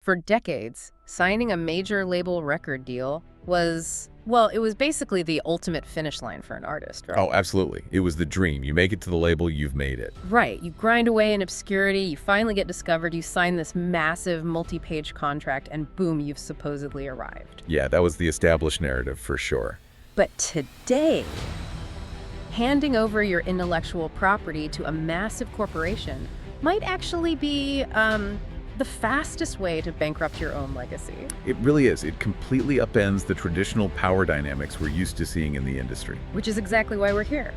For decades, signing a major label record deal was, well, it was basically the ultimate finish line for an artist, right? Oh, absolutely. It was the dream. You make it to the label, you've made it. Right. You grind away in obscurity, you finally get discovered, you sign this massive multi-page contract, and boom, you've supposedly arrived. Yeah, that was the established narrative for sure. But today, handing over your intellectual property to a massive corporation might actually be, the fastest way to bankrupt your own legacy. It really is. It completely upends the traditional power dynamics we're used to seeing in the industry. Which is exactly why we're here.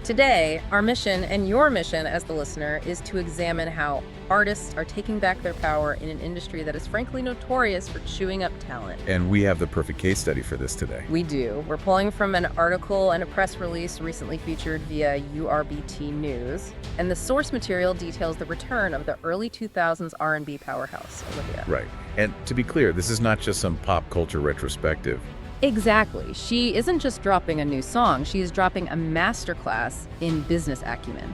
Today, our mission, and your mission as the listener, is to examine how artists are taking back their power in an industry that is frankly notorious for chewing up talent. And we have the perfect case study for this today. We do. We're pulling from an article and a press release recently featured via URBT News, and the source material details the return of the early 2000s R&B powerhouse, Olivia. Right. And to be clear, this is not just some pop culture retrospective. Exactly. She isn't just dropping a new song, she is dropping a masterclass in business acumen.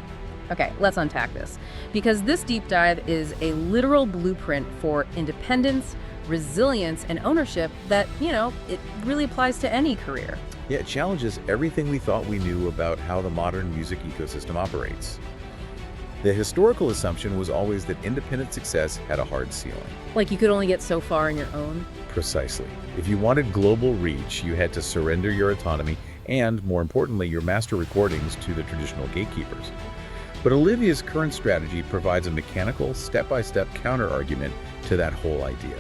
Okay, let's unpack this, because this deep dive is a literal blueprint for independence, resilience, and ownership that, it really applies to any career. Yeah, it challenges everything we thought we knew about how the modern music ecosystem operates. The historical assumption was always that independent success had a hard ceiling. Like you could only get so far on your own? Precisely. If you wanted global reach, you had to surrender your autonomy and, more importantly, your master recordings to the traditional gatekeepers. But Olivia's current strategy provides a mechanical, step-by-step counter-argument to that whole idea.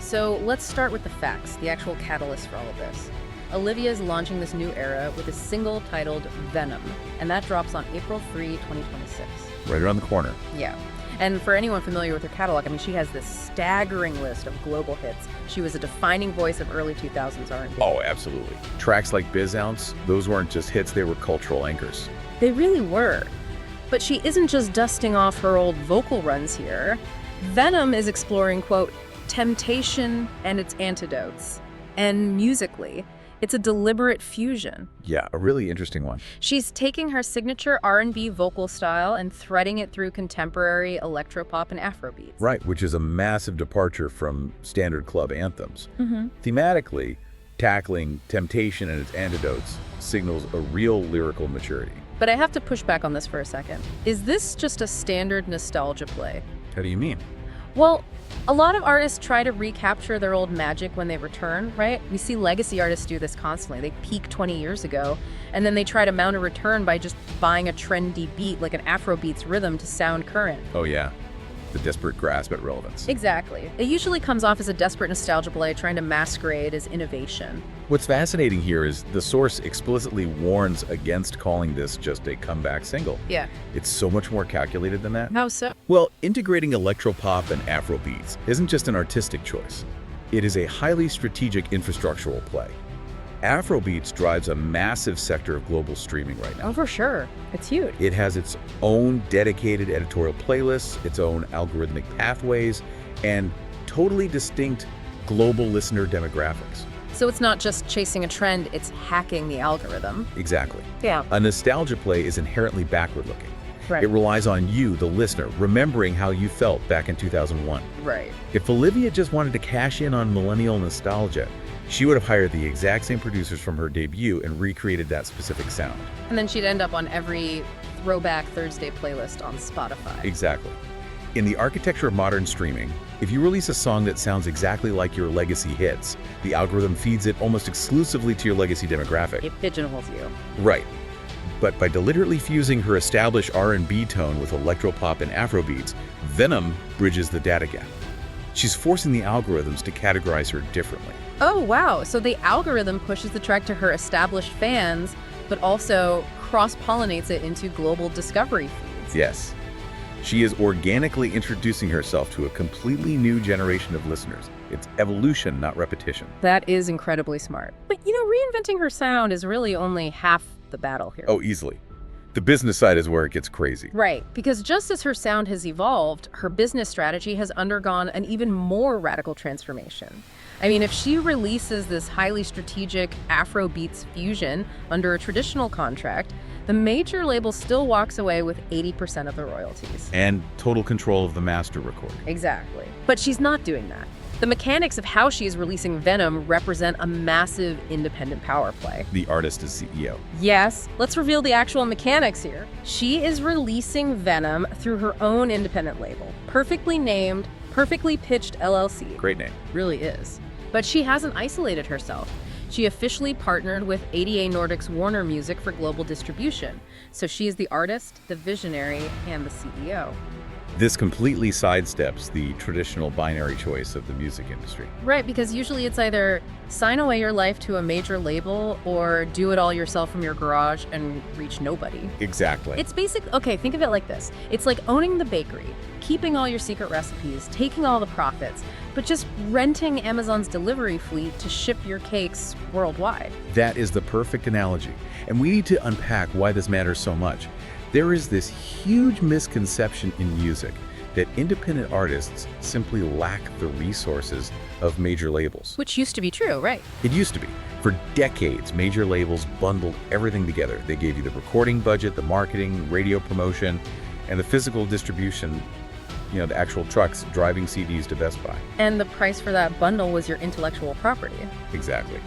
So let's start with the facts, the actual catalyst for all of this. Olivia is launching this new era with a single titled Venom, and that drops on April 3, 2026. Right around the corner. Yeah. And for anyone familiar with her catalog, she has this staggering list of global hits. She was a defining voice of early 2000s R&B. Oh, absolutely. Tracks like Bizounce, those weren't just hits, they were cultural anchors. They really were. But she isn't just dusting off her old vocal runs here. Venom is exploring, quote, temptation and its antidotes. And musically, it's a deliberate fusion. Yeah, a really interesting one. She's taking her signature R&B vocal style and threading it through contemporary electropop and Afrobeats. Right, which is a massive departure from standard club anthems. Thematically, tackling temptation and its antidotes signals a real lyrical maturity. But I have to push back on this for a second. Is this just a standard nostalgia play? How do you mean? Well, a lot of artists try to recapture their old magic when they return, right? We see legacy artists do this constantly. They peak 20 years ago, and then they try to mount a return by just buying a trendy beat like an Afrobeats rhythm to sound current. Oh yeah, the desperate grasp at relevance. Exactly. It usually comes off as a desperate nostalgia play trying to masquerade as innovation. What's fascinating here is the source explicitly warns against calling this just a comeback single. Yeah. It's so much more calculated than that. How so? Well, integrating electropop and Afrobeats isn't just an artistic choice. It is a highly strategic infrastructural play. Afrobeats drives a massive sector of global streaming right now. Oh, for sure. It's huge. It has its own dedicated editorial playlists, its own algorithmic pathways, and totally distinct global listener demographics. So it's not just chasing a trend, it's hacking the algorithm. Exactly. Yeah. A nostalgia play is inherently backward-looking. Right. It relies on you, the listener, remembering how you felt back in 2001. Right. If Olivia just wanted to cash in on millennial nostalgia, she would have hired the exact same producers from her debut and recreated that specific sound. And then she'd end up on every Throwback Thursday playlist on Spotify. Exactly. In the architecture of modern streaming, if you release a song that sounds exactly like your legacy hits, the algorithm feeds it almost exclusively to your legacy demographic. It pigeonholes you. Right. But by deliberately fusing her established R&B tone with electropop and Afrobeats, Venom bridges the data gap. She's forcing the algorithms to categorize her differently. Oh, wow. So the algorithm pushes the track to her established fans, but also cross-pollinates it into global discovery feeds. Yes. She is organically introducing herself to a completely new generation of listeners. It's evolution, not repetition. That is incredibly smart. But, reinventing her sound is really only half the battle here. Oh, easily. The business side is where it gets crazy. Right, because just as her sound has evolved, her business strategy has undergone an even more radical transformation. If she releases this highly strategic Afrobeats fusion under a traditional contract, the major label still walks away with 80% of the royalties. And total control of the master recording. Exactly. But she's not doing that. The mechanics of how she is releasing Venom represent a massive independent power play. The artist is CEO. Yes, let's reveal the actual mechanics here. She is releasing Venom through her own independent label, perfectly named, perfectly pitched LLC. Great name. Really is. But she hasn't isolated herself. She officially partnered with ADA Nordics Warner Music for global distribution. So she is the artist, the visionary, and the CEO. This completely sidesteps the traditional binary choice of the music industry. Right, because usually it's either sign away your life to a major label or do it all yourself from your garage and reach nobody. Exactly. It's okay, think of it like this. It's like owning the bakery, keeping all your secret recipes, taking all the profits, but just renting Amazon's delivery fleet to ship your cakes worldwide. That is the perfect analogy. And we need to unpack why this matters so much. There is this huge misconception in music that independent artists simply lack the resources of major labels. Which used to be true, right? It used to be. For decades, major labels bundled everything together. They gave you the recording budget, the marketing, radio promotion, and the physical distribution, the actual trucks driving CDs to Best Buy. And the price for that bundle was your intellectual property. Exactly.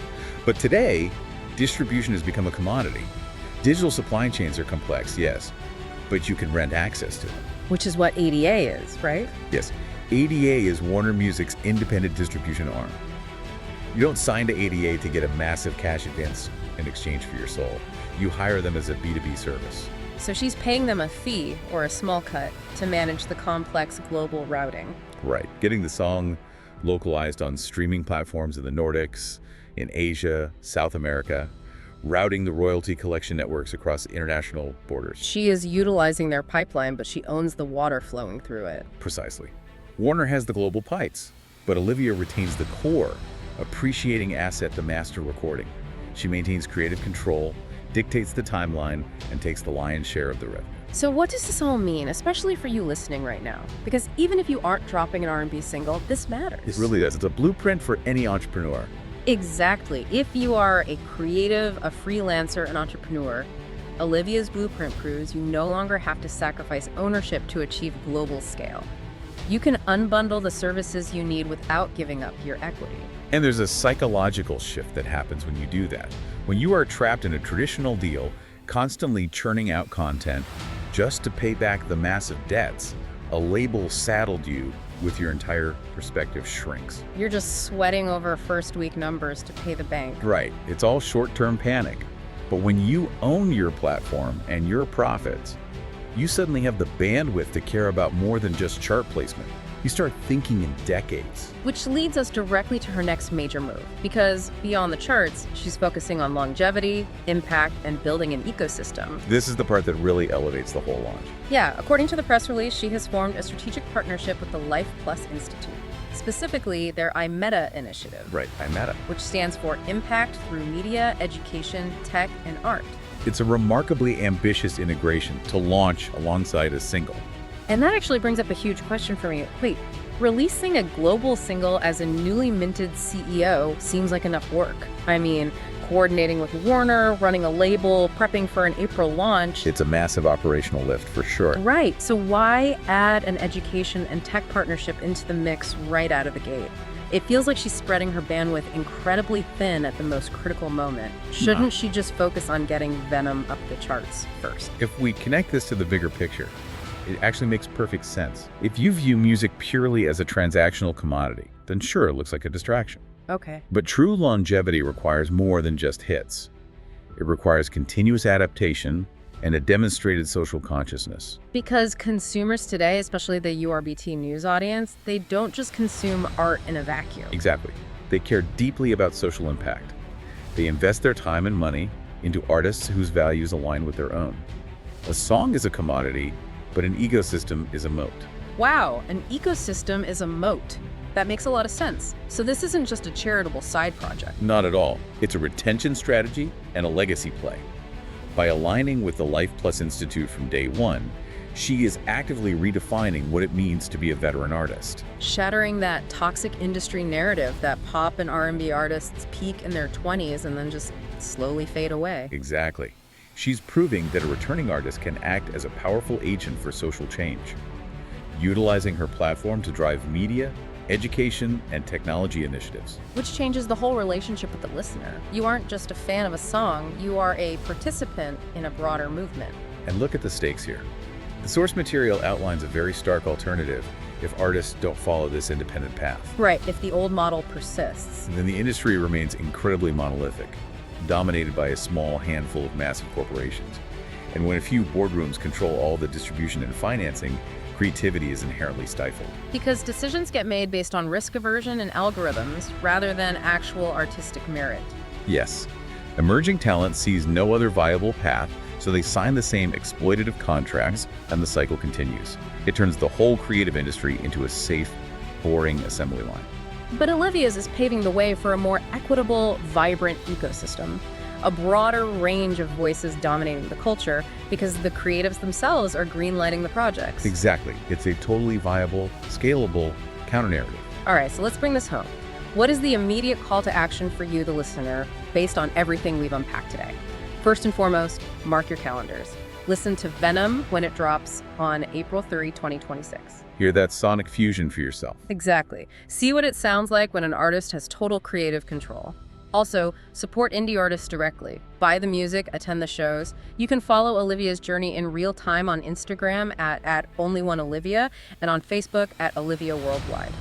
But today, distribution has become a commodity. Digital supply chains are complex, yes, but you can rent access to them. Which is what ADA is, right? Yes, ADA is Warner Music's independent distribution arm. You don't sign to ADA to get a massive cash advance in exchange for your soul. You hire them as a B2B service. So she's paying them a fee, or a small cut, to manage the complex global routing. Right, getting the song localized on streaming platforms in the Nordics, in Asia, South America, routing the royalty collection networks across international borders. She is utilizing their pipeline, but she owns the water flowing through it. Precisely. Warner has the global pipes, but Olivia retains the core, appreciating asset, the master recording. She maintains creative control, dictates the timeline, and takes the lion's share of the revenue. So what does this all mean, especially for you listening right now? Because even if you aren't dropping an R&B single, this matters. It really does. It's a blueprint for any entrepreneur. Exactly. If you are a creative, a freelancer, an entrepreneur, Olivia's blueprint proves you no longer have to sacrifice ownership to achieve global scale. You can unbundle the services you need without giving up your equity. And there's a psychological shift that happens when you do that. When you are trapped in a traditional deal, constantly churning out content just to pay back the massive debts, a label saddled you with your entire perspective shrinks. You're just sweating over first week numbers to pay the bank. Right. It's all short-term panic. But when you own your platform and your profits, you suddenly have the bandwidth to care about more than just chart placement. You start thinking in decades. Which leads us directly to her next major move, because beyond the charts, she's focusing on longevity, impact, and building an ecosystem. This is the part that really elevates the whole launch. Yeah, according to the press release, she has formed a strategic partnership with the Life Plus Institute, specifically their iMeta initiative. Right, iMeta. Which stands for Impact Through Media, Education, Tech, and Art. It's a remarkably ambitious integration to launch alongside a single. And that actually brings up a huge question for me. Wait, releasing a global single as a newly minted CEO seems like enough work. I mean, coordinating with Warner, running a label, prepping for an April launch. It's a massive operational lift for sure. Right, so why add an education and tech partnership into the mix right out of the gate? It feels like she's spreading her bandwidth incredibly thin at the most critical moment. Shouldn't she just focus on getting Venom up the charts first? If we connect this to the bigger picture, it actually makes perfect sense. If you view music purely as a transactional commodity, then sure, it looks like a distraction. Okay. But true longevity requires more than just hits. It requires continuous adaptation and a demonstrated social consciousness. Because consumers today, especially the URBT news audience, they don't just consume art in a vacuum. Exactly. They care deeply about social impact. They invest their time and money into artists whose values align with their own. A song is a commodity, but an ecosystem is a moat. Wow, an ecosystem is a moat. That makes a lot of sense. So this isn't just a charitable side project. Not at all. It's a retention strategy and a legacy play. By aligning with the Life Plus Institute from day one, she is actively redefining what it means to be a veteran artist. Shattering that toxic industry narrative that pop and R&B artists peak in their 20s and then just slowly fade away. Exactly. She's proving that a returning artist can act as a powerful agent for social change, utilizing her platform to drive media, education, and technology initiatives. Which changes the whole relationship with the listener. You aren't just a fan of a song, you are a participant in a broader movement. And look at the stakes here. The source material outlines a very stark alternative if artists don't follow this independent path. Right, if the old model persists. Then the industry remains incredibly monolithic, dominated by a small handful of massive corporations. And when a few boardrooms control all the distribution and financing, creativity is inherently stifled. Because decisions get made based on risk aversion and algorithms rather than actual artistic merit. Yes, emerging talent sees no other viable path, so they sign the same exploitative contracts, and the cycle continues. It turns the whole creative industry into a safe, boring assembly line. But Olivia's is paving the way for a more equitable, vibrant ecosystem. A broader range of voices dominating the culture because the creatives themselves are greenlighting the projects. Exactly. It's a totally viable, scalable counter-narrative. All right, so let's bring this home. What is the immediate call to action for you, the listener, based on everything we've unpacked today? First and foremost, mark your calendars. Listen to Venom when it drops on April 3, 2026. Hear that sonic fusion for yourself. Exactly. See what it sounds like when an artist has total creative control. Also, support indie artists directly. Buy the music, attend the shows. You can follow Olivia's journey in real time on Instagram at @OnlyOneOlivia and on Facebook at Olivia Worldwide.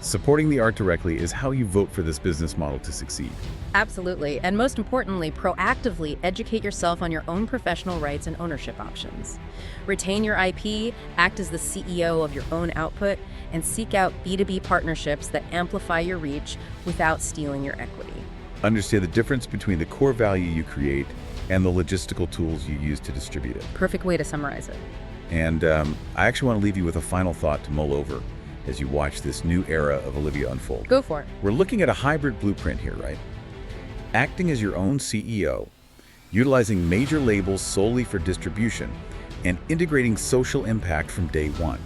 Supporting the art directly is how you vote for this business model to succeed. Absolutely, and most importantly, proactively educate yourself on your own professional rights and ownership options. Retain your IP, act as the CEO of your own output, and seek out B2B partnerships that amplify your reach without stealing your equity. Understand the difference between the core value you create and the logistical tools you use to distribute it. Perfect way to summarize it. And I actually want to leave you with a final thought to mull over as you watch this new era of Olivia unfold. Go for it. We're looking at a hybrid blueprint here, right? Acting as your own CEO, utilizing major labels solely for distribution, and integrating social impact from day one.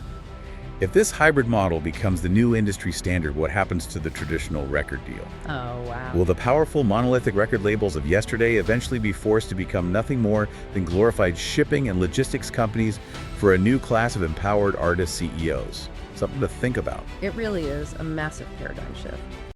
If this hybrid model becomes the new industry standard, what happens to the traditional record deal? Oh, wow. Will the powerful monolithic record labels of yesterday eventually be forced to become nothing more than glorified shipping and logistics companies for a new class of empowered artist CEOs? Something to think about. It really is a massive paradigm shift.